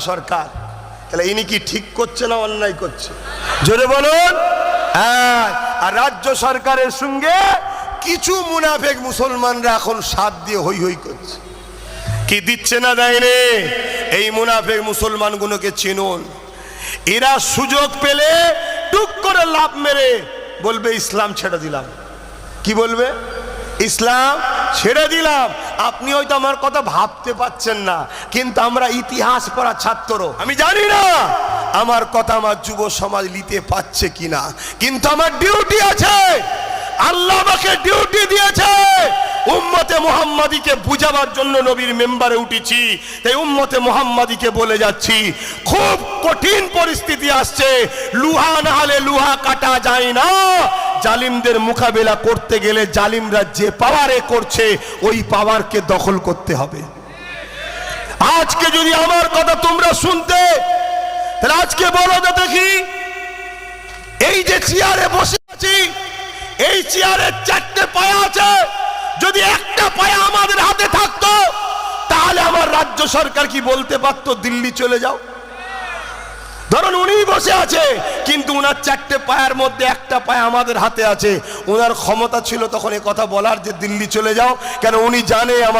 সরকার। তাহলে ইনি কি ঠিক করছে না অন্যায় করছে? জোরে বলুন। হ্যাঁ, আর রাজ্য সরকারের সঙ্গে কিছু মুনাফেক মুসলমানরা এখন সাথ দিয়ে হই হই করছে। কি দিচ্ছে না দেয়নি? এই মুনাফেক মুসলমানগুলোকে চিনুন। এরা সুযোগ পেলে টুক করে লাভ মেরে বলবে ইসলাম ছেড়ে দিলাম। কি বলবে? ইসলাম ছেড়ে দিলাম। আপনি হয়তো আমার কথা ভাবতে পাচ্ছেন না, কিন্তু আমরা ইতিহাস পড়া ছাত্র, আমি জানি না আমার কথা আমার যুব সমাজ নিতে পারছে কিনা, কিন্তু আমার ডিউটি আছে। আল্লাহ আমাকে ডিউটি দিয়েছে। উম্মতে মুহাম্মাদিকে বুঝাবার জন্য নবীর মেম্বারে উঠেছি। তাই উম্মতে মুহাম্মাদিকে বলে যাচ্ছি, খুব কঠিন পরিস্থিতি আসছে। লুহা না হলে লুহা কাটা যায় না। জালিমদের মোকাবেলা করতে গেলে জালিমরা যে পাওয়ারে করছে ওই পাওয়ারকে দখল করতে হবে। আজকে যদি আমার কথা তোমরা শুনতে, তাহলে আজকে বলো তো দেখি, এই যে চেয়ারে বসে আছি, এই চেয়ারের 4টে পায়া আছে। যদি একটা পায়া আমাদের হাতে থাকতো, তাহলে আমার রাজ্য সরকার কি বলতে পারতো দিল্লি চলে যাও? ধরুন উনি বসে আছে, কিন্তু উনার 4টে পায়ের মধ্যে একটা পায়া আমাদের হাতে আছে। ওনার ক্ষমতা ছিল তখন এ কথা বলার যে দিল্লি চলে যাও, কেন উনি জানে আমার